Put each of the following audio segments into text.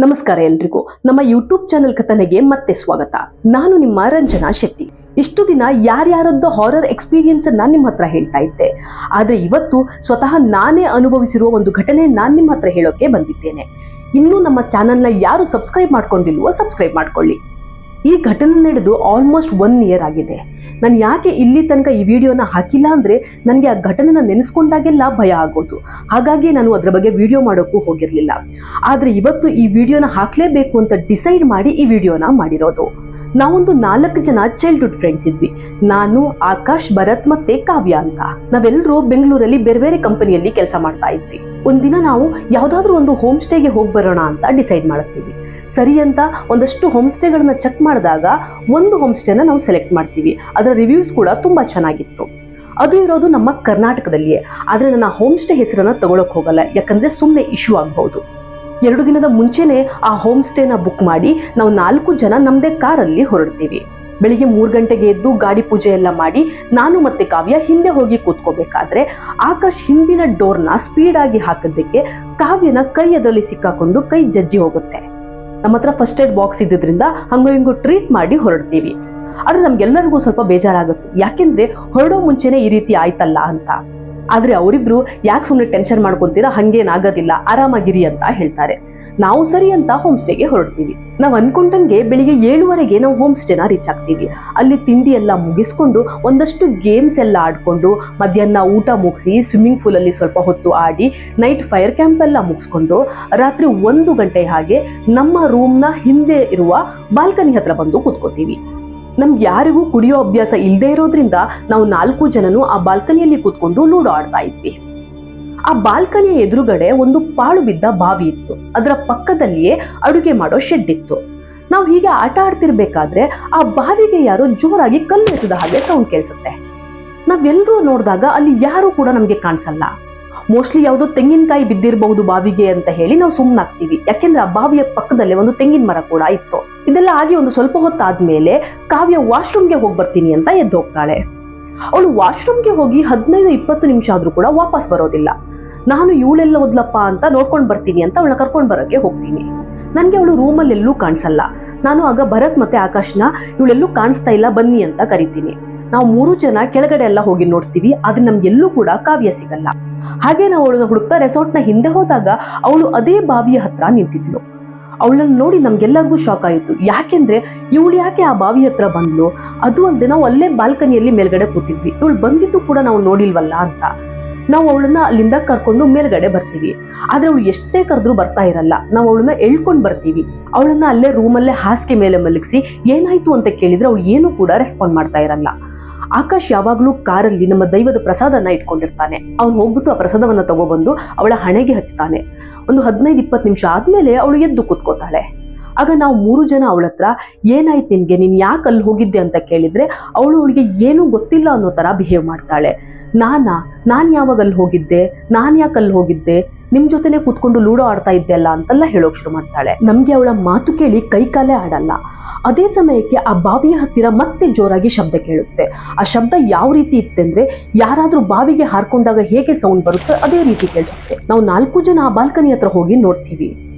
ನಮಸ್ಕಾರ ಎಲ್ರಿಗೂ ನಮ್ಮ ಯೂಟ್ಯೂಬ್ ಚಾನೆಲ್ ಕಥನೆಗೆ ಮತ್ತೆ ಸ್ವಾಗತ. ನಾನು ನಿಮ್ಮ ರಂಜನಾ ಶೆಟ್ಟಿ. ಇಷ್ಟು ದಿನ ಯಾರ್ಯಾರದ್ದು ಹಾರರ್ ಎಕ್ಸ್ಪೀರಿಯನ್ಸ್ ನಾನು ನಿಮ್ಮ ಹತ್ರ ಹೇಳ್ತಾ ಇದ್ದೆ. ಆದರೆ ಇವತ್ತು ಸ್ವತಃ ನಾನೇ ಅನುಭವಿಸಿರುವ ಒಂದು ಘಟನೆ ನಾನು ನಿಮ್ಮ ಹತ್ರ ಹೇಳೋಕೆ ಬಂದಿದ್ದೇನೆ. ಇನ್ನೂ ನಮ್ಮ ಚಾನೆಲ್ನ ಯಾರು ಸಬ್ಸ್ಕ್ರೈಬ್ ಮಾಡ್ಕೊಂಡಿಲ್ವೋ ಸಬ್ಸ್ಕ್ರೈಬ್ ಮಾಡ್ಕೊಳ್ಳಿ. ಈ ಘಟನೆ ನಡೆದು ಆಲ್ಮೋಸ್ಟ್ 1 ಇಯರ್ ಆಗಿದೆ. ನಾನು ಯಾಕೆ ಇಲ್ಲಿ ತನಕ ಈ ವಿಡಿಯೋನ ಹಾಕಿಲ್ಲ ಅಂದರೆ ನನಗೆ ಆ ಘಟನೆನ ನೆನೆಸ್ಕೊಂಡಾಗೆಲ್ಲ ಭಯ ಆಗೋದು. ಹಾಗಾಗಿ ನಾನು ಅದರ ಬಗ್ಗೆ ವಿಡಿಯೋ ಮಾಡೋಕ್ಕೂ ಹೋಗಿರಲಿಲ್ಲ. ಆದರೆ ಇವತ್ತು ಈ ವಿಡಿಯೋನ ಹಾಕಲೇಬೇಕು ಅಂತ ಡಿಸೈಡ್ ಮಾಡಿ ಈ ವಿಡಿಯೋನ ಮಾಡಿರೋದು. ನಾವೊಂದು 4 ಜನ ಚೈಲ್ಡ್ಹುಡ್ ಫ್ರೆಂಡ್ಸ್ ಇದ್ವಿ. ನಾನು, ಆಕಾಶ್, ಭರತ್ ಮತ್ತೆ ಕಾವ್ಯ ಅಂತ. ನಾವೆಲ್ಲರೂ ಬೆಂಗಳೂರಲ್ಲಿ ಬೇರೆ ಬೇರೆ ಕಂಪನಿಯಲ್ಲಿ ಕೆಲಸ ಮಾಡ್ತಾ ಇದ್ವಿ. ಒಂದಿನ ನಾವು ಯಾವುದಾದ್ರೂ ಒಂದು ಹೋಮ್ ಸ್ಟೇಗೆ ಹೋಗಿ ಬರೋಣ ಅಂತ ಡಿಸೈಡ್ ಮಾಡ್ತೀವಿ. ಸರಿ ಅಂತ ಒಂದಷ್ಟು ಹೋಮ್ ಸ್ಟೇಗಳನ್ನ ಚೆಕ್ ಮಾಡಿದಾಗ ಒಂದು ಹೋಮ್ ಸ್ಟೇನ ನಾವು ಸೆಲೆಕ್ಟ್ ಮಾಡ್ತೀವಿ. ಅದರ ರಿವ್ಯೂಸ್ ಕೂಡ ತುಂಬಾ ಚೆನ್ನಾಗಿತ್ತು. ಅದು ಇರೋದು ನಮ್ಮ ಕರ್ನಾಟಕದಲ್ಲಿಯೇ. ಆದರೆ ನನ್ನ ಹೋಮ್ ಸ್ಟೇ ಹೆಸರನ್ನ ತಗೊಳಕ್ ಹೋಗಲ್ಲ, ಯಾಕಂದ್ರೆ ಸುಮ್ಮನೆ ಇಶ್ಯೂ ಆಗಬಹುದು. 2 ದಿನದ ಮುಂಚೆನೆ ಆ ಹೋಮ್ ಸ್ಟೇನ ಬುಕ್ ಮಾಡಿ ನಾವು 4 ಜನ ನಮ್ಮದೇ ಕಾರಲ್ಲಿ ಹೊರಡ್ತೀವಿ. ಬೆಳಿಗ್ಗೆ 3 ಗಂಟೆಗೆ ಎದ್ದು ಗಾಡಿ ಪೂಜೆ ಎಲ್ಲ ಮಾಡಿ ನಾನು ಮತ್ತೆ ಕಾವ್ಯ ಹಿಂದೆ ಹೋಗಿ ಕೂತ್ಕೋಬೇಕಾದ್ರೆ ಆಕಾಶ್ ಹಿಂದಿನ ಡೋರ್ನ ಸ್ಪೀಡ್ ಆಗಿ ಹಾಕಿದ್ದಕ್ಕೆ ಕಾವ್ಯನ ಕೈ ಅದರಲ್ಲಿ ಸಿಕ್ಕಾಕೊಂಡು ಕೈ ಜಜ್ಜಿ ಹೋಗುತ್ತೆ. ನಮ್ಮ ಹತ್ರ ಫಸ್ಟ್ ಏಡ್ ಬಾಕ್ಸ್ ಇದ್ದಿದ್ರಿಂದ ಹಂಗೋ ಹಿಂಗೋ ಟ್ರೀಟ್ ಮಾಡಿ ಹೊರಡ್ತೀವಿ. ಆದ್ರೆ ನಮ್ಗೆಲ್ಲರಿಗೂ ಸ್ವಲ್ಪ ಬೇಜಾರಾಗುತ್ತೆ, ಯಾಕೆಂದ್ರೆ ಹೊರಡೋ ಮುಂಚೆನೆ ಈ ರೀತಿ ಆಯ್ತಲ್ಲ ಅಂತ. ಆದ್ರೆ ಅವರಿಬ್ರು ಯಾಕೆ ಸುಮ್ಮನೆ ಟೆನ್ಷನ್ ಮಾಡ್ಕೊಂತೀರಾ, ಹಂಗೇನಾಗೋದಿಲ್ಲ, ಆರಾಮಾಗಿರಿ ಅಂತ ಹೇಳ್ತಾರೆ. ನಾವು ಸರಿ ಅಂತ ಹೋಮ್ ಸ್ಟೇಗೆ ಹೊರಡ್ತೀವಿ. ನಾವು ಅನ್ಕೊಂಡಂಗೆ ಬೆಳಿಗ್ಗೆ 7:15ಗೆ ನಾವು ಹೋಮ್ ಸ್ಟೇನ ರೀಚ್ ಆಗ್ತೀವಿ. ಅಲ್ಲಿ ತಿಂಡಿ ಎಲ್ಲ ಮುಗಿಸ್ಕೊಂಡು ಒಂದಷ್ಟು ಗೇಮ್ಸ್ ಎಲ್ಲ ಆಡ್ಕೊಂಡು ಮಧ್ಯಾಹ್ನ ಊಟ ಮುಗಿಸಿ ಸ್ವಿಮ್ಮಿಂಗ್ ಪೂಲ್ ಅಲ್ಲಿ ಸ್ವಲ್ಪ ಹೊತ್ತು ಆಡಿ ನೈಟ್ ಫೈರ್ ಕ್ಯಾಂಪ್ ಎಲ್ಲ ಮುಗಿಸ್ಕೊಂಡು ರಾತ್ರಿ 1 ಗಂಟೆ ಹಾಗೆ ನಮ್ಮ ರೂಮ್ನ ಹಿಂದೆ ಇರುವ ಬಾಲ್ಕನಿ ಹತ್ರ ಬಂದು ಕೂತ್ಕೋತೀವಿ. ನಮ್ಗೆ ಯಾರಿಗೂ ಕುಡಿಯೋ ಅಭ್ಯಾಸ ಇಲ್ಲದೆ ಇರೋದ್ರಿಂದ ನಾವು 4 ಜನನು ಆ ಬಾಲ್ಕನಿಯಲ್ಲಿ ಕೂತ್ಕೊಂಡು ಲೂಡೋ ಆಡ್ತಾ ಇದ್ವಿ. ಆ ಬಾಲ್ಕನಿಯ ಎದುರುಗಡೆ ಒಂದು ಪಾಳು ಬಿದ್ದ ಬಾವಿ ಇತ್ತು. ಅದರ ಪಕ್ಕದಲ್ಲಿಯೇ ಅಡುಗೆ ಮಾಡೋ ಶೆಡ್ ಇತ್ತು. ನಾವು ಹೀಗೆ ಆಟ ಆಡ್ತಿರ್ಬೇಕಾದ್ರೆ ಆ ಬಾವಿಗೆ ಯಾರೋ ಜೋರಾಗಿ ಕಲ್ಲೆಸೆದ ಹಾಗೆ ಸೌಂಡ್ ಕೇಳಿಸುತ್ತೆ. ನಾವೆಲ್ಲರೂ ನೋಡಿದಾಗ ಅಲ್ಲಿ ಯಾರು ಕೂಡ ನಮ್ಗೆ ಕಾಣಿಸಲ್ಲ. ಮೋಸ್ಟ್ಲಿ ಯಾವುದೋ ತೆಂಗಿನಕಾಯಿ ಬಿದ್ದಿರಬಹುದು ಬಾವಿಗೆ ಅಂತ ಹೇಳಿ ನಾವು ಸುಮ್ಮನಾಗ್ತೀವಿ, ಯಾಕೆಂದ್ರೆ ಆ ಬಾವಿಯ ಪಕ್ಕದಲ್ಲೇ ಒಂದು ತೆಂಗಿನ ಮರ ಕೂಡ ಇತ್ತು. ಇದೆಲ್ಲ ಆಗಿ ಒಂದು ಸ್ವಲ್ಪ ಹೊತ್ತಾದ್ಮೇಲೆ ಕಾವ್ಯ ವಾಶ್ರೂಮ್ಗೆ ಹೋಗಿ ಬರ್ತೀನಿ ಅಂತ ಎದ್ದು ಹೋಗ್ತಾಳೆ. ಅವಳು ವಾಶ್ರೂಮ್ಗೆ ಹೋಗಿ 15-20 ನಿಮಿಷ ಆದ್ರೂ ಕೂಡ ವಾಪಸ್ ಬರೋದಿಲ್ಲ. ನಾನು ಇವಳೆಲ್ಲ ಹೋದ್ಲಪ್ಪ ಅಂತ ನೋಡ್ಕೊಂಡು ಬರ್ತೀನಿ ಅಂತ ಅವಳನ್ನ ಕರ್ಕೊಂಡು ಬರೋಕ್ಕೆ ಹೋಗ್ತೀನಿ. ನನಗೆ ಅವಳು ರೂಮಲ್ಲಿ ಎಲ್ಲೂ ಕಾಣಿಸಲ್ಲ. ನಾನು ಆಗ ಭರತ್ ಮತ್ತೆ ಆಕಾಶ್ನ ಇವಳೆಲ್ಲೂ ಕಾಣಿಸ್ತಾ ಇಲ್ಲ ಬನ್ನಿ ಅಂತ ಕರಿತೀನಿ. ನಾವು 3 ಜನ ಕೆಳಗಡೆ ಎಲ್ಲ ಹೋಗಿ ನೋಡ್ತೀವಿ, ಆದ್ರೆ ನಮ್ಗೆಲ್ಲೂ ಕೂಡ ಕಾವ್ಯ ಸಿಗಲ್ಲ. ಹಾಗೆ ನಾವು ಅವಳನ್ನ ಹುಡುಕ್ತಾ ರೆಸಾರ್ಟ್ನ ಹಿಂದೆ ಹೋದಾಗ ಅವಳು ಅದೇ ಬಾವಿಯ ಹತ್ರ ನಿಂತಿದ್ಲು. ಅವಳನ್ನ ನೋಡಿ ನಮ್ಗೆಲ್ಲರಿಗೂ ಶಾಕ್ ಆಯಿತು, ಯಾಕೆಂದ್ರೆ ಇವಳು ಯಾಕೆ ಆ ಬಾವಿ ಹತ್ರ ಬಂದ್ಲು, ಅದು ಅಲ್ಲದೆ ನಾವು ಅಲ್ಲೇ ಬಾಲ್ಕನಿಯಲ್ಲಿ ಮೇಲ್ಗಡೆ ಕೂತಿದ್ವಿ, ಇವಳು ಬಂದಿದ್ದು ಕೂಡ ನಾವು ನೋಡಿಲ್ವಲ್ಲ ಅಂತ. ನಾವು ಅವಳನ್ನ ಅಲ್ಲಿಂದ ಕರ್ಕೊಂಡು ಮೇಲ್ಗಡೆ ಬರ್ತೀವಿ. ಆದ್ರೆ ಅವಳು ಎಷ್ಟೇ ಕರೆದ್ರೂ ಬರ್ತಾ ಇರಲ್ಲ. ನಾವು ಅವಳನ್ನ ಎಳ್ಕೊಂಡು ಬರ್ತೀವಿ. ಅವಳನ್ನ ಅಲ್ಲೇ ರೂಮಲ್ಲೇ ಹಾಸಿಗೆ ಮೇಲೆ ಮಲಗಿಸಿ ಏನಾಯ್ತು ಅಂತ ಕೇಳಿದ್ರೆ ಅವಳು ಏನು ಕೂಡ ರೆಸ್ಪಾಂಡ್ ಮಾಡ್ತಾ ಇರಲ್ಲ. ಆಕಾಶ್ ಯಾವಾಗ್ಲೂ ಕಾರಲ್ಲಿ ನಮ್ಮ ದೈವದ ಪ್ರಸಾದನ ಇಟ್ಕೊಂಡಿರ್ತಾನೆ. ಅವ್ನು ಹೋಗ್ಬಿಟ್ಟು ಆ ಪ್ರಸಾದವನ್ನ ತಗೊಬಂದು ಅವಳ ಹಣೆಗೆ ಹಚ್ತಾನೆ. ಒಂದು 15-20 ನಿಮಿಷ ಆದ್ಮೇಲೆ ಅವಳು ಎದ್ದು ಕೂತ್ಕೋತಾಳೆ. ಆಗ ನಾವು 3 ಜನ ಅವಳ ಹತ್ರ ಏನಾಯ್ತು ನಿನ್ಗೆ, ನೀನ್ ಯಾಕೆ ಅಲ್ಲಿ ಹೋಗಿದ್ದೆ ಅಂತ ಕೇಳಿದ್ರೆ ಅವಳಿಗೆ ಏನೂ ಗೊತ್ತಿಲ್ಲ ಅನ್ನೋ ತರ ಬಿಹೇವ್ ಮಾಡ್ತಾಳೆ. ನಾನ್ ಯಾವಾಗ ಅಲ್ಲಿ ಹೋಗಿದ್ದೆ, ನಾನ್ ಯಾಕೆ ಅಲ್ಲಿ ಹೋಗಿದ್ದೆ, ನಿಮ್ ಜೊತೆನೆ ಕೂತ್ಕೊಂಡು ಲೂಡೋ ಆಡ್ತಾ ಇದ್ದೆ ಅಲ್ಲ ಅಂತೆಲ್ಲ ಹೇಳೋಕ್ ಶುರು ಮಾಡ್ತಾಳೆ. ನಮ್ಗೆ ಅವಳ ಮಾತು ಕೇಳಿ ಕೈ ಕಾಲೇ ಆಡಲ್ಲ. ಅದೇ ಸಮಯಕ್ಕೆ ಆ ಬಾವಿಯ ಹತ್ತಿರ ಮತ್ತೆ ಜೋರಾಗಿ ಶಬ್ದ ಕೇಳುತ್ತೆ. ಆ ಶಬ್ದ ಯಾವ ರೀತಿ ಇತ್ತೆಂದ್ರೆ ಯಾರಾದ್ರೂ ಬಾವಿಗೆ ಹಾರ್ಕೊಂಡಾಗ ಹೇಗೆ ಸೌಂಡ್ ಬರುತ್ತೆ ಅದೇ ರೀತಿ ಕೇಳಿಸುತ್ತೆ. ನಾವು 4 ಜನ ಆ ಬಾಲ್ಕನಿ ಹತ್ರ ಹೋಗಿ ನೋಡ್ತೀವಿ.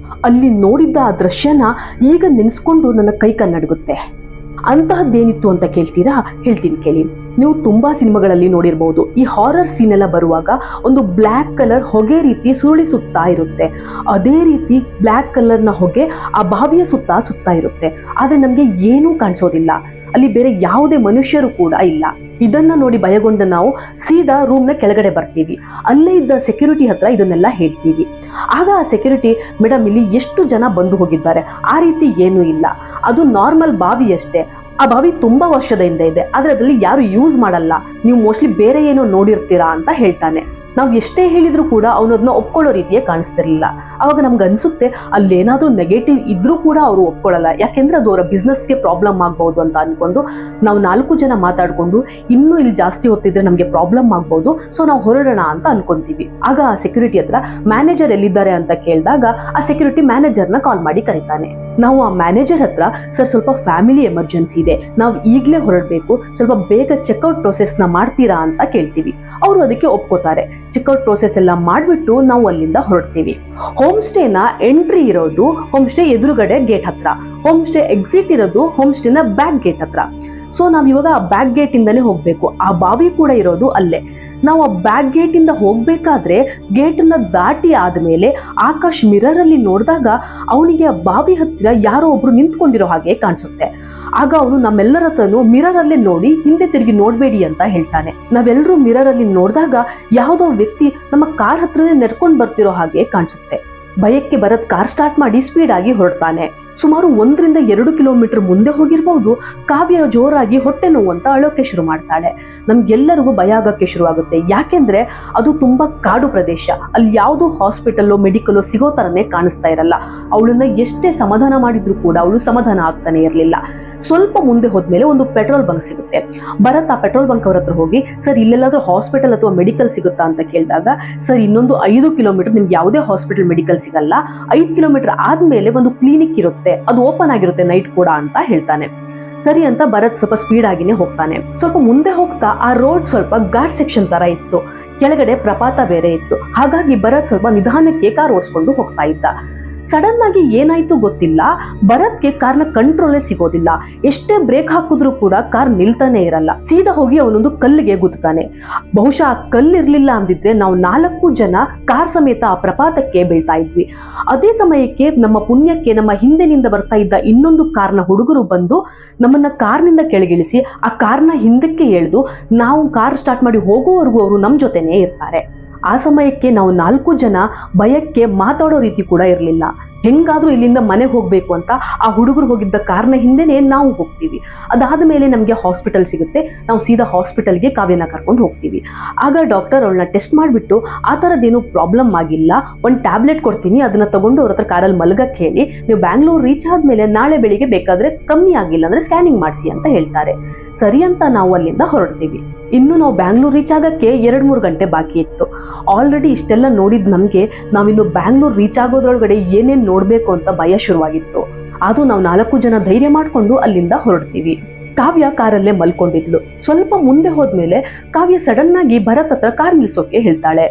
ಅಲ್ಲಿ ನೋಡಿದ್ದ ಆ ದೃಶ್ಯನ ಈಗ ನೆನೆಸ್ಕೊಂಡು ನನ್ನ ಕೈ ನಡುಗುತ್ತೆ. ಅಂತಹದ್ದೇನಿತ್ತು ಅಂತ ಕೇಳ್ತೀರಾ? ಹೇಳ್ತೀನಿ ಕೇಳಿ. ನೀವು ತುಂಬಾ ಸಿನಿಮಾಗಳಲ್ಲಿ ನೋಡಿರ್ಬಹುದು, ಈ ಹಾರರ್ ಸೀನ್ ಎಲ್ಲ ಬರುವಾಗ ಒಂದು ಬ್ಲ್ಯಾಕ್ ಕಲರ್ ಹೊಗೆ ರೀತಿ ಸುರುಳಿಸುತ್ತಾ ಇರುತ್ತೆ. ಅದೇ ರೀತಿ ಬ್ಲ್ಯಾಕ್ ಕಲರ್ನ ಹೊಗೆ ಆ ಬಾವಿಯ ಸುತ್ತಾ ಇರುತ್ತೆ. ಆದ್ರೆ ನಮ್ಗೆ ಏನೂ ಕಾಣಿಸೋದಿಲ್ಲ. ಅಲ್ಲಿ ಬೇರೆ ಯಾವುದೇ ಮನುಷ್ಯರು ಕೂಡ ಇಲ್ಲ. ಇದನ್ನ ನೋಡಿ ಭಯಗೊಂಡ ನಾವು ಸೀದಾ ರೂಮ್ನ ಕೆಳಗಡೆ ಬರ್ತೀವಿ. ಅಲ್ಲೇ ಇದ್ದ ಸೆಕ್ಯೂರಿಟಿ ಹತ್ರ ಇದನ್ನೆಲ್ಲ ಹೇಳ್ತೀವಿ. ಆಗ ಆ ಸೆಕ್ಯೂರಿಟಿ, ಮೇಡಮ್ ಇಲ್ಲಿ ಎಷ್ಟು ಜನ ಬಂದು ಹೋಗಿದ್ದಾರೆ, ಆ ರೀತಿ ಏನೂ ಇಲ್ಲ, ಅದು ನಾರ್ಮಲ್ ಬಾವಿ ಅಷ್ಟೇ. ಆ ಬಾವಿ ತುಂಬಾ ವರ್ಷದ ಹಿಂದೆ ಇದೆ, ಆದ್ರೆ ಅದರಲ್ಲಿ ಯಾರು ಯೂಸ್ ಮಾಡಲ್ಲ, ನೀವು ಮೋಸ್ಟ್ಲಿ ಬೇರೆ ಏನೋ ನೋಡಿರ್ತೀರಾ ಅಂತ ಹೇಳ್ತಾನೆ. ನಾವು ಎಷ್ಟೇ ಹೇಳಿದ್ರು ಕೂಡ ಅವನು ಅದನ್ನ ಒಪ್ಕೊಳ್ಳೋ ರೀತಿಯೇ ಕಾಣಿಸ್ತಿರ್ಲಿಲ್ಲ. ಅವಾಗ ನಮ್ಗೆ ಅನ್ಸುತ್ತೆ ಅಲ್ಲೇನಾದ್ರೂ ನೆಗೆಟಿವ್ ಇದ್ರೂ ಕೂಡ ಅವರು ಒಪ್ಕೊಳ್ಳಲ್ಲ, ಯಾಕೆಂದ್ರೆ ಅದು ಅವರ ಬಿಸ್ನೆಸ್ಗೆ ಪ್ರಾಬ್ಲಮ್ ಆಗ್ಬಹುದು ಅಂತ ಅನ್ಕೊಂಡು ನಾವು 4 ಜನ ಮಾತಾಡ್ಕೊಂಡು ಇನ್ನೂ ಇಲ್ಲಿ ಜಾಸ್ತಿ ಹೊತ್ತಿದ್ರೆ ನಮ್ಗೆ ಪ್ರಾಬ್ಲಮ್ ಆಗ್ಬಹುದು, ಸೊ ನಾವು ಹೊರಡೋಣ ಅಂತ ಅನ್ಕೊಂತೀವಿ. ಆಗ ಆ ಸೆಕ್ಯೂರಿಟಿ ಹತ್ರ ಮ್ಯಾನೇಜರ್ ಎಲ್ಲಿದ್ದಾರೆ ಅಂತ ಕೇಳಿದಾಗ ಆ ಸೆಕ್ಯೂರಿಟಿ ಮ್ಯಾನೇಜರ್ನ ಕಾಲ್ ಮಾಡಿ ಕರೀತಾನೆ. ನಾವು ಆ ಮ್ಯಾನೇಜರ್ ಹತ್ರ, ಸರ್ ಸ್ವಲ್ಪ ಫ್ಯಾಮಿಲಿ ಎಮರ್ಜೆನ್ಸಿ ಇದೆ, ನಾವು ಈಗಲೇ ಹೊರಡಬೇಕು, ಸ್ವಲ್ಪ ಬೇಗ ಚೆಕ್ಔಟ್ ಪ್ರೊಸೆಸ್ನ ಮಾಡ್ತೀರಾ ಅಂತ ಕೇಳ್ತೀವಿ. ಅವರು ಅದಕ್ಕೆ ಒಪ್ಕೋತಾರೆ. ಚೆಕ್ಔಟ್ ಪ್ರೋಸೆಸ್ ಎಲ್ಲ ಮಾಡಿಬಿಟ್ಟು ನಾವು ಅಲ್ಲಿಂದ ಹೊರಡ್ತೀವಿ. ಹೋಮ್ ಸ್ಟೇನ ಎಂಟ್ರಿ ಇರೋದು ಹೋಮ್ ಸ್ಟೇ ಎದುರುಗಡೆ ಗೇಟ್ ಹತ್ರ, ಹೋಮ್ ಸ್ಟೇ ಎಕ್ಸಿಟ್ ಇರೋದು ಹೋಮ್ ಸ್ಟೇನ ಬ್ಯಾಕ್ ಗೇಟ್ ಹತ್ರ. ಸೊ ನಾವ್ ಇವಾಗ ಆ ಬ್ಯಾಕ್ ಗೇಟ್ ಇಂದಾನೆ ಹೋಗ್ಬೇಕು. ಆ ಬಾವಿ ಕೂಡ ಇರೋದು ಅಲ್ಲೇ. ನಾವು ಆ ಬ್ಯಾಕ್ ಗೇಟ್ ಇಂದ ಹೋಗ್ಬೇಕಾದ್ರೆ ಗೇಟ್ ಅನ್ನ ದಾಟಿ ಆದ್ಮೇಲೆ ಆಕಾಶ್ ಮಿರರ್ ಅಲ್ಲಿ ನೋಡಿದಾಗ ಅವನಿಗೆ ಆ ಬಾವಿ ಹತ್ತಿರ ಯಾರೋ ಒಬ್ರು ನಿಂತ್ಕೊಂಡಿರೋ ಹಾಗೆ ಕಾಣಿಸುತ್ತೆ. ಆಗ ಅವನು ನಮ್ಮೆಲ್ಲರ ಹತ್ರನು ಮಿರರ್ ಅಲ್ಲೇ ನೋಡಿ ಹಿಂದೆ ತಿರುಗಿ ನೋಡ್ಬೇಡಿ ಅಂತ ಹೇಳ್ತಾನೆ. ನಾವೆಲ್ಲರೂ ಮಿರರ್ ಅಲ್ಲಿ ನೋಡಿದಾಗ ಯಾವುದೋ ವ್ಯಕ್ತಿ ನಮ್ಮ ಕಾರ್ ಹತ್ರನೇ ನಡ್ಕೊಂಡು ಬರ್ತಿರೋ ಹಾಗೆ ಕಾಣಿಸುತ್ತೆ. ಭಯಕ್ಕೆ ಭರತ್ ಕಾರ್ ಸ್ಟಾರ್ಟ್ ಮಾಡಿ ಸ್ಪೀಡ್ ಆಗಿ ಹೊರಡ್ತಾನೆ. ಸುಮಾರು 1-2 ಕಿಲೋಮೀಟರ್ ಮುಂದೆ ಹೋಗಿರ್ಬಹುದು. ಕಾವ್ಯ ಜೋರಾಗಿ ಹೊಟ್ಟೆ ನೋವು ಅಂತ ಅಳೋಕೆ ಶುರು ಮಾಡ್ತಾಳೆ. ನಮ್ಗೆಲ್ಲರಿಗೂ ಭಯ ಆಗಕ್ಕೆ ಶುರುವಾಗುತ್ತೆ. ಯಾಕೆಂದ್ರೆ ಅದು ತುಂಬಾ ಕಾಡು ಪ್ರದೇಶ, ಅಲ್ಲಿ ಯಾವುದೋ ಹಾಸ್ಪಿಟಲ್ಲೋ ಮೆಡಿಕಲೋ ಸಿಗೋ ತರನೇ ಕಾಣಿಸ್ತಾ ಇರಲ್ಲ. ಅವಳನ್ನ ಎಷ್ಟೇ ಸಮಾಧಾನ ಮಾಡಿದ್ರು ಕೂಡ ಅವಳು ಸಮಾಧಾನ ಆಗ್ತಾನೆ ಇರಲಿಲ್ಲ. ಸ್ವಲ್ಪ ಮುಂದೆ ಹೋದ್ಮೇಲೆ ಒಂದು ಪೆಟ್ರೋಲ್ ಬಂಕ್ ಸಿಗುತ್ತೆ. ಭರತ್ ಆ ಪೆಟ್ರೋಲ್ ಬಂಕ್ ಅವ್ರ ಹತ್ರ ಹೋಗಿ, ಸರ್ ಇಲ್ಲೆಲ್ಲಾದ್ರೂ ಹಾಸ್ಪಿಟಲ್ ಅಥವಾ ಮೆಡಿಕಲ್ ಸಿಗುತ್ತಾ ಅಂತ ಕೇಳಿದಾಗ, ಸರ್ ಇನ್ನೊಂದು 5 ಕಿಲೋಮೀಟರ್ ನಿಮ್ಗೆ ಯಾವುದೇ ಹಾಸ್ಪಿಟಲ್ ಮೆಡಿಕಲ್ ಸಿಗಲ್ಲ, 5 ಕಿಲೋಮೀಟರ್ ಆದ್ಮೇಲೆ ಒಂದು ಕ್ಲಿನಿಕ್ ಇರುತ್ತೆ, ಅದು ಓಪನ್ ಆಗಿರುತ್ತೆ ನೈಟ್ ಕೂಡ ಅಂತ ಹೇಳ್ತಾನೆ. ಸರಿ ಅಂತ ಭರತ್ ಸ್ವಲ್ಪ ಸ್ಪೀಡ್ ಆಗಿನೇ ಹೋಗ್ತಾನೆ. ಸ್ವಲ್ಪ ಮುಂದೆ ಹೋಗ್ತಾ ಆ ರೋಡ್ ಸ್ವಲ್ಪ ಘಾಟ್ ಸೆಕ್ಷನ್ ತರ ಇತ್ತು, ಕೆಳಗಡೆ ಪ್ರಪಾತ ಬೇರೆ ಇತ್ತು. ಹಾಗಾಗಿ ಭರತ್ ಸ್ವಲ್ಪ ನಿಧಾನಕ್ಕೆ ಕಾರ್ ಓಡಿಸ್ಕೊಂಡು ಹೋಗ್ತಾ ಇದ್ದ. ಸಡನ್ ಆಗಿ ಏನಾಯ್ತು ಗೊತ್ತಿಲ್ಲ, ಭರತ್ಗೆ ಕಾರ್ನ ಕಂಟ್ರೋಲೇ ಸಿಗೋದಿಲ್ಲ. ಎಷ್ಟೇ ಬ್ರೇಕ್ ಹಾಕಿದ್ರು ಕೂಡ ಕಾರ್ ನಿಲ್ತಾನೆ ಇರಲ್ಲ. ಸೀದಾ ಹೋಗಿ ಅವನೊಂದು ಕಲ್ಲಿಗೆ ಗುದ್ದುತ್ತಾನೆ. ಬಹುಶಃ ಆ ಕಲ್ಲಿರ್ಲಿಲ್ಲ ಅಂದಿದ್ರೆ ನಾವು 4 ಜನ ಕಾರ್ ಸಮೇತ ಆ ಪ್ರಪಾತಕ್ಕೆ ಬೀಳ್ತಾ ಇದ್ವಿ. ಅದೇ ಸಮಯಕ್ಕೆ ನಮ್ಮ ಪುಣ್ಯಕ್ಕೆ ನಮ್ಮ ಹಿಂದಿನಿಂದ ಬರ್ತಾ ಇದ್ದ ಇನ್ನೊಂದು ಕಾರ್ನ ಹುಡುಗರು ಬಂದು ನಮ್ಮನ್ನ ಕಾರ್ನಿಂದ ಕೆಳಗಿಳಿಸಿ ಆ ಕಾರ್ನ ಹಿಂದಕ್ಕೆ ಎಳೆದು ನಾವು ಕಾರ್ ಸ್ಟಾರ್ಟ್ ಮಾಡಿ ಹೋಗೋವರೆಗೂ ಅವರು ನಮ್ಮ ಜೊತೆನೇ ಇರ್ತಾರೆ. ಆ ಸಮಯಕ್ಕೆ ನಾವು 4 ಜನ ಭಯಕ್ಕೆ ಮಾತಾಡೋ ರೀತಿ ಕೂಡ ಇರಲಿಲ್ಲ. ಹೆಂಗಾದ್ರೂ ಇಲ್ಲಿಂದ ಮನೆಗೆ ಹೋಗ್ಬೇಕು ಅಂತ ಆ ಹುಡುಗರು ಹೋಗಿದ್ದ ಕಾರ್ನ ಹಿಂದೆನೆ ನಾವು ಹೋಗ್ತೀವಿ. ಅದಾದ ಮೇಲೆ ನಮಗೆ ಹಾಸ್ಪಿಟಲ್ ಸಿಗುತ್ತೆ. ನಾವು ಸೀದಾ ಹಾಸ್ಪಿಟಲ್ಗೆ ಕಾವ್ಯನ ಕರ್ಕೊಂಡು ಹೋಗ್ತೀವಿ. ಆಗ ಡಾಕ್ಟರ್ ಅವಳನ್ನ ಟೆಸ್ಟ್ ಮಾಡಿಬಿಟ್ಟು ಆ ಥರದ್ದೇನು ಪ್ರಾಬ್ಲಮ್ ಆಗಿಲ್ಲ, ಒಂದು ಟ್ಯಾಬ್ಲೆಟ್ ಕೊಡ್ತೀನಿ, ಅದನ್ನ ತಗೊಂಡು ಅವ್ರ ಹತ್ರ ಕಾರಲ್ಲಿ ಮಲಗಕ್ಕೆ ಹೇಳಿ, ನೀವು ಬ್ಯಾಂಗ್ಳೂರ್ ರೀಚ್ ಆದ್ಮೇಲೆ ನಾಳೆ ಬೆಳಿಗ್ಗೆ ಬೇಕಾದ್ರೆ ಕಮ್ಮಿ ಆಗಿಲ್ಲ ಅಂದ್ರೆ ಸ್ಕ್ಯಾನಿಂಗ್ ಮಾಡಿಸಿ ಅಂತ ಹೇಳ್ತಾರೆ. ಸರಿ ಅಂತ ನಾವು ಅಲ್ಲಿಂದ ಹೊರಡ್ತೀವಿ. ಇನ್ನು ನಾವು ಬ್ಯಾಂಗ್ಳೂರ್ ರೀಚ್ ಆಗಕ್ಕೆ 2-3 ಗಂಟೆ ಬಾಕಿ ಇತ್ತು. ಆಲ್ರೆಡಿ ಇಷ್ಟೆಲ್ಲ ನೋಡಿದ್ ನಮಗೆ ನಾವಿನ್ನು ಬ್ಯಾಂಗ್ಳೂರ್ ರೀಚ್ ಆಗೋದ್ರೊಳಗಡೆ ಏನೇನು ನೋಡಬೇಕು ಅಂತ ಭಯ ಶುರುವಾಗಿತ್ತು. ಆದ್ರೂ ನಾವು 4 ಜನ ಧೈರ್ಯ ಮಾಡ್ಕೊಂಡು ಅಲ್ಲಿಂದ ಹೊರಡ್ತೀವಿ. ಕಾವ್ಯ ಕಾರಲ್ಲೇ ಮಲ್ಕೊಂಡಿದ್ಲು. ಸ್ವಲ್ಪ ಮುಂದೆ ಹೋದ್ಮೇಲೆ ಕಾವ್ಯ ಸಡನ್ ಆಗಿ ಭರತ್ ಹತ್ರ ಕಾರ್ ನಿಲ್ಸೋಕೆ ಹೇಳ್ತಾಳೆ.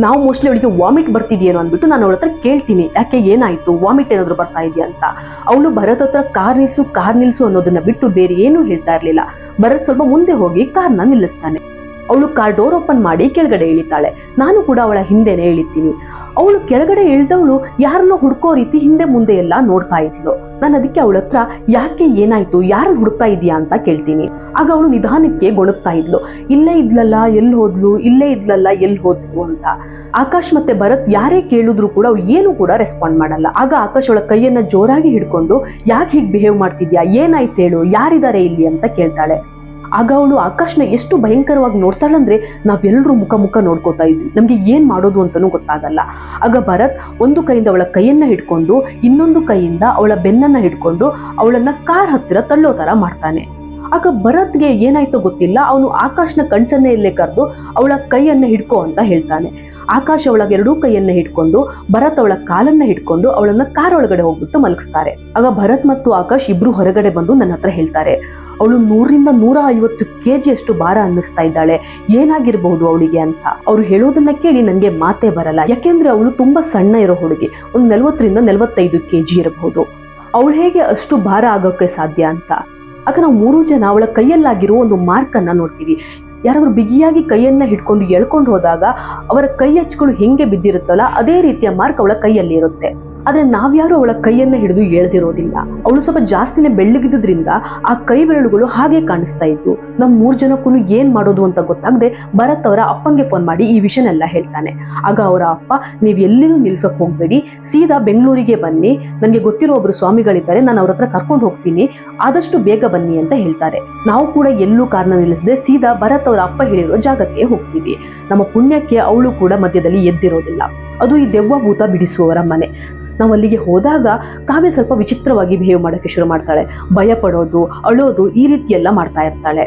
ನಾವು ಮೋಸ್ಟ್ಲಿ ಅವಳಿಗೆ ವಾಮಿಟ್ ಬರ್ತಿದ್ಯೇನೋ ಅಂದ್ಬಿಟ್ಟು ನಾನು ಅವಳ ಹತ್ರ ಕೇಳ್ತೀನಿ, ಯಾಕೆ ಏನಾಯ್ತು, ವಾಮಿಟ್ ಏನಾದ್ರು ಬರ್ತಾ ಇದೆಯಾ ಅಂತ. ಅವಳು ಭರತ್ ಹತ್ರ ಕಾರ್ ನಿಲ್ಸು ಅನ್ನೋದನ್ನ ಬಿಟ್ಟು ಬೇರೆ ಏನೂ ಹೇಳ್ತಾ ಇರ್ಲಿಲ್ಲ. ಭರತ್ ಸ್ವಲ್ಪ ಮುಂದೆ ಹೋಗಿ ಕಾರ್ನ ನಿಲ್ಲಿಸ್ತಾನೆ. ಅವಳು ಕಾರ್ ಡೋರ್ ಓಪನ್ ಮಾಡಿ ಕೆಳಗಡೆ ಇಳಿತಾಳೆ. ನಾನು ಕೂಡ ಅವಳ ಹಿಂದೆನೆ ಇಳಿತೀನಿ. ಅವಳು ಕೆಳಗಡೆ ಇಳಿದವಳು ಯಾರನ್ನೋ ಹುಡ್ಕೋ ರೀತಿ ಹಿಂದೆ ಮುಂದೆ ಎಲ್ಲ ನೋಡ್ತಾ ಇದ್ಲು. ನಾನು ಅದಕ್ಕೆ ಅವಳ ಹತ್ರ ಯಾಕೆ ಏನಾಯ್ತು, ಯಾರನ್ನ ಹುಡುಕ್ತಾ ಇದೀಯಾ ಅಂತ ಕೇಳ್ತೀನಿ. ಆಗ ಅವಳು ನಿಧಾನಕ್ಕೆ ಗೊಣಗ್ತಾ ಇದ್ಲು. ಇಲ್ಲೇ ಇದ್ಲಲ್ಲ ಎಲ್ಲಿ ಹೋದ್ಲು, ಇಲ್ಲೇ ಇದ್ಲಲ್ಲ ಎಲ್ಲಿ ಹೋದ್ಲು ಅಂತ. ಆಕಾಶ್ ಮತ್ತೆ ಭರತ್ ಯಾರೇ ಕೇಳಿದ್ರು ಕೂಡ ಅವಳು ಏನು ಕೂಡ ರೆಸ್ಪಾಂಡ್ ಮಾಡಲ್ಲ. ಆಗ ಆಕಾಶ್ ಅವಳ ಕೈಯನ್ನ ಜೋರಾಗಿ ಹಿಡ್ಕೊಂಡು, ಯಾಕೆ ಹೀಗೆ ಬಿಹೇವ್ ಮಾಡ್ತಿದ್ಯಾ, ಏನಾಯ್ತು ಹೇಳು, ಯಾರಿದ್ದಾರೆ ಇಲ್ಲಿ ಅಂತ ಕೇಳ್ತಾಳೆ. ಆಗ ಅವಳು ಆಕಾಶ್ನ ಎಷ್ಟು ಭಯಂಕರವಾಗಿ ನೋಡ್ತಾಳಂದ್ರೆ ನಾವೆಲ್ಲರೂ ಮುಖ ನೋಡ್ಕೋತಾ ಇದ್ವಿ. ನಮ್ಗೆ ಏನ್ ಮಾಡೋದು ಅಂತಾನೂ ಗೊತ್ತಾಗಲ್ಲ. ಆಗ ಭರತ್ ಒಂದು ಕೈಯಿಂದ ಅವಳ ಕೈಯನ್ನ ಹಿಡ್ಕೊಂಡು ಇನ್ನೊಂದು ಕೈಯಿಂದ ಅವಳ ಬೆನ್ನನ್ನ ಹಿಡ್ಕೊಂಡು ಅವಳನ್ನ ಕಾರ್ ಹತ್ತಿರ ತಳ್ಳೋ ತರ ಮಾಡ್ತಾನೆ. ಆಗ ಭರತ್ಗೆ ಏನಾಯ್ತೋ ಗೊತ್ತಿಲ್ಲ, ಅವನು ಆಕಾಶ್ನ ಕಣ್ಸನ್ನೆಯಲ್ಲೇ ಕರೆದು ಅವಳ ಕೈಯನ್ನ ಹಿಡ್ಕೋ ಅಂತ ಹೇಳ್ತಾನೆ. ಆಕಾಶ್ ಅವಳ 2 ಕೈಯನ್ನ ಹಿಡ್ಕೊಂಡು ಭರತ್ ಅವಳ ಕಾಲನ್ನ ಹಿಡ್ಕೊಂಡು ಅವಳನ್ನ ಕಾರ್ ಒಳಗಡೆ ಹೋಗ್ಬಿಟ್ಟು ಮಲಗಿಸ್ತಾರೆ. ಆಗ ಭರತ್ ಮತ್ತು ಆಕಾಶ್ ಇಬ್ರು ಹೊರಗಡೆ ಬಂದು ನನ್ನ ಹತ್ರ ಹೇಳ್ತಾರೆ, ಅವಳು 100-150 kg ಅಷ್ಟು ಭಾರ ಅನ್ನಿಸ್ತಾ ಇದ್ದಾಳೆ, ಏನಾಗಿರ್ಬಹುದು ಅವಳಿಗೆ ಅಂತ. ಅವ್ರು ಹೇಳೋದನ್ನ ಕೇಳಿ ನನಗೆ ಮಾತೇ ಬರಲ್ಲ. ಯಾಕೆಂದ್ರೆ ಅವಳು ತುಂಬಾ ಸಣ್ಣ ಇರೋ ಹುಡುಗಿ, ಒಂದು 40-45 kg ಇರಬಹುದು. ಅವಳು ಹೇಗೆ ಅಷ್ಟು ಭಾರ ಆಗೋಕೆ ಸಾಧ್ಯ ಅಂತ. ಆಗ ನಾವು 3 ಜನ ಅವಳ ಕೈಯಲ್ಲಾಗಿರೋ ಒಂದು ಮಾರ್ಕ್ ಅನ್ನ ನೋಡ್ತೀವಿ. ಯಾರಾದ್ರೂ ಬಿಗಿಯಾಗಿ ಕೈಯನ್ನ ಹಿಡ್ಕೊಂಡು ಎಳ್ಕೊಂಡು ಹೋದಾಗ ಅವರ ಕೈ ಹಚ್ಗಳು ಹೆಂಗೆ ಬಿದ್ದಿರುತ್ತಲ್ಲ ಅದೇ ರೀತಿಯ ಮಾರ್ಕ್ ಅವಳ ಕೈಯಲ್ಲಿ ಇರುತ್ತೆ. ಆದ್ರೆ ನಾವ್ಯಾರು ಅವಳ ಕೈಯನ್ನ ಹಿಡಿದು ಎಳ್ದಿರೋದಿಲ್ಲ. ಅವಳು ಸ್ವಲ್ಪ ಜಾಸ್ತಿನೇ ಬೆಳ್ಳಗಿದ್ರಿಂದ ಆ ಕೈ ಬೆರಳುಗಳು ಹಾಗೆ ಕಾಣಿಸ್ತಾ ಇದ್ವು. ನಮ್ 3 ಜನಕ್ಕೂ ಏನ್ ಮಾಡೋದು ಅಂತ ಗೊತ್ತಾಗದೆ ಭರತ್ ಅವರ ಅಪ್ಪಂಗೆ ಫೋನ್ ಮಾಡಿ ಈ ವಿಷಯನೆಲ್ಲ ಹೇಳ್ತಾನೆ. ಆಗ ಅವರ ಅಪ್ಪ, ನೀವ್ ಎಲ್ಲಿನೂ ನಿಲ್ಸಕ್ ಹೋಗ್ಬೇಡಿ, ಸೀದಾ ಬೆಂಗಳೂರಿಗೆ ಬನ್ನಿ, ನನಗೆ ಗೊತ್ತಿರೋ ಒಬ್ರು ಸ್ವಾಮಿಗಳಿದ್ದಾರೆ, ನಾನು ಅವ್ರ ಹತ್ರ ಕರ್ಕೊಂಡು ಹೋಗ್ತೀನಿ, ಆದಷ್ಟು ಬೇಗ ಬನ್ನಿ ಅಂತ ಹೇಳ್ತಾರೆ. ನಾವು ಕೂಡ ಎಲ್ಲೂ ಕಾರ್ನ ನಿಲ್ಲಿಸದೆ ಸೀದಾ ಭರತ್ ಅವರ ಅಪ್ಪ ಹೇಳಿರೋ ಜಾಗಕ್ಕೆ ಹೋಗ್ತೀವಿ. ನಮ್ಮ ಪುಣ್ಯಕ್ಕೆ ಅವಳು ಕೂಡ ಮಧ್ಯದಲ್ಲಿ ಎದ್ದಿರೋದಿಲ್ಲ. ಅದು ಈ ದೆವ್ವ ಭೂತ ಬಿಡಿಸುವವರ ಮನೆ. ನಾವು ಅಲ್ಲಿಗೆ ಹೋದಾಗ ಕಾವ್ಯ ಸ್ವಲ್ಪ ವಿಚಿತ್ರವಾಗಿ ಬಿಹೇವ್ ಮಾಡೋಕ್ಕೆ ಶುರು ಮಾಡ್ತಾಳೆ. ಭಯ ಪಡೋದು, ಅಳೋದು, ಈ ರೀತಿ ಎಲ್ಲ ಮಾಡ್ತಾ ಇರ್ತಾಳೆ.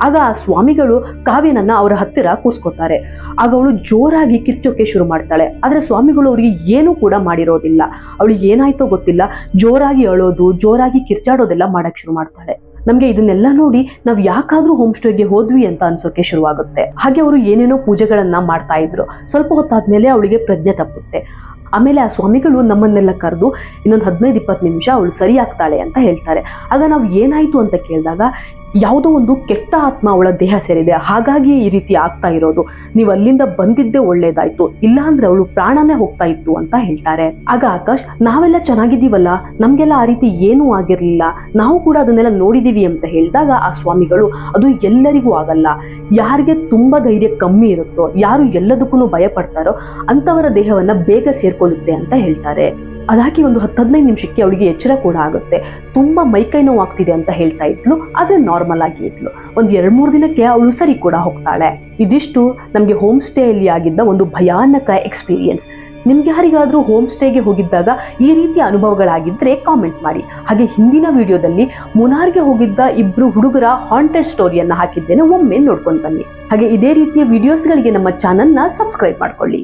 ಆಗ ಆ ಸ್ವಾಮಿಗಳು ಕಾವ್ಯನನ್ನ ಅವರ ಹತ್ತಿರ ಕೂಸ್ಕೋತಾರೆ. ಆಗ ಅವಳು ಜೋರಾಗಿ ಕಿರ್ಚೋಕೆ ಶುರು ಮಾಡ್ತಾಳೆ. ಆದ್ರೆ ಸ್ವಾಮಿಗಳು ಅವರಿಗೆ ಏನೂ ಕೂಡ ಮಾಡಿರೋದಿಲ್ಲ. ಅವಳಿಗೆ ಏನಾಯ್ತೋ ಗೊತ್ತಿಲ್ಲ, ಜೋರಾಗಿ ಅಳೋದು, ಜೋರಾಗಿ ಕಿರ್ಚಾಡೋದೆಲ್ಲ ಮಾಡಕ್ ಶುರು ಮಾಡ್ತಾಳೆ. ನಮಗೆ ಇದನ್ನೆಲ್ಲ ನೋಡಿ ನಾವು ಯಾಕಾದ್ರೂ ಹೋಮ್ ಸ್ಟೇಗೆ ಹೋದ್ವಿ ಅಂತ ಅನ್ಸೋಕೆ ಶುರುವಾಗುತ್ತೆ. ಹಾಗೆ ಅವರು ಏನೇನೋ ಪೂಜೆಗಳನ್ನ ಮಾಡ್ತಾ ಇದ್ರು. ಸ್ವಲ್ಪ ಹೊತ್ತಾದ್ಮೇಲೆ ಅವಳಿಗೆ ಪ್ರಜ್ಞೆ ತಪ್ಪುತ್ತೆ. ಆಮೇಲೆ ಆ ಸ್ವಾಮಿಗಳು ನಮ್ಮನ್ನೆಲ್ಲ ಕರೆದು ಇನ್ನೊಂದು 15-20 ನಿಮಿಷ ಅವಳು ಸರಿ ಆಗ್ತಾಳೆ ಅಂತ ಹೇಳ್ತಾರೆ. ಆಗ ನಾವು ಏನಾಯ್ತು ಅಂತ ಕೇಳಿದಾಗ ಯಾವುದೋ ಒಂದು ಕೆಟ್ಟ ಆತ್ಮ ಅವಳ ದೇಹ ಸೇರಿದೆ, ಹಾಗಾಗಿ ಈ ರೀತಿ ಆಗ್ತಾ ಇರೋದು, ನೀವು ಅಲ್ಲಿಂದ ಬಂದಿದ್ದೇ ಒಳ್ಳೇದಾಯ್ತು, ಇಲ್ಲ ಅಂದ್ರೆ ಅವಳು ಪ್ರಾಣನೇ ಹೋಗ್ತಾ ಇತ್ತು ಅಂತ ಹೇಳ್ತಾರೆ. ಆಗ ಆಕಾಶ್, ನಾವೆಲ್ಲ ಚೆನ್ನಾಗಿದ್ದೀವಲ್ಲ, ನಮ್ಗೆಲ್ಲ ಆ ರೀತಿ ಏನೂ ಆಗಿರ್ಲಿಲ್ಲ, ನಾವು ಕೂಡ ಅದನ್ನೆಲ್ಲ ನೋಡಿದೀವಿ ಅಂತ ಹೇಳಿದಾಗ ಆ ಸ್ವಾಮಿಗಳು, ಅದು ಎಲ್ಲರಿಗೂ ಆಗಲ್ಲ, ಯಾರಿಗೆ ತುಂಬಾ ಧೈರ್ಯ ಕಮ್ಮಿ ಇರುತ್ತೋ, ಯಾರು ಎಲ್ಲದಕ್ಕೂ ಭಯ ಪಡ್ತಾರೋ ಅಂತವರ ದೇಹವನ್ನ ಬೇಗ ಸೇರ್ಕೊಳ್ಳುತ್ತೆ ಅಂತ ಹೇಳ್ತಾರೆ. ಅದಾಗಿ ಒಂದು 10-15 ನಿಮಿಷಕ್ಕೆ ಅವಳಿಗೆ ಎಚ್ಚರ ಕೂಡ ಆಗುತ್ತೆ. ತುಂಬಾ ಮೈಕೈ ನೋವು ಆಗ್ತಿದೆ ಅಂತ ಹೇಳ್ತಾ ಇದ್ಲು, ಆದ್ರೆ ನಾರ್ಮಲ್ ಆಗಿ ಇದ್ಲು. ಒಂದು 2-3 ದಿನಕ್ಕೆ ಅವಳು ಸರಿ ಕೂಡ ಹೋಗ್ತಾಳೆ. ಇದಿಷ್ಟು ನಮಗೆ ಹೋಮ್ ಸ್ಟೇಯಲ್ಲಿ ಆಗಿದ್ದ ಒಂದು ಭಯಾನಕ ಎಕ್ಸ್ಪೀರಿಯನ್ಸ್. ನಿಮ್ಗೆ ಯಾರಿಗಾದ್ರೂ ಹೋಮ್ ಸ್ಟೇಗೆ ಹೋಗಿದ್ದಾಗ ಈ ರೀತಿಯ ಅನುಭವಗಳಾಗಿದ್ರೆ ಕಾಮೆಂಟ್ ಮಾಡಿ. ಹಾಗೆ ಹಿಂದಿನ ವಿಡಿಯೋದಲ್ಲಿ ಮುನಾರ್ಗೆ ಹೋಗಿದ್ದ 2 ಹುಡುಗರ ಹಾಂಟೆಡ್ ಸ್ಟೋರಿಯನ್ನ ಹಾಕಿದ್ದೇನೆ, ಒಮ್ಮೆ ನೋಡ್ಕೊಂಡು ಬನ್ನಿ. ಹಾಗೆ ಇದೇ ರೀತಿಯ ವಿಡಿಯೋಸ್ಗಳಿಗೆ ನಮ್ಮ ಚಾನೆಲ್ನ ಸಬ್ಸ್ಕ್ರೈಬ್ ಮಾಡ್ಕೊಳ್ಳಿ.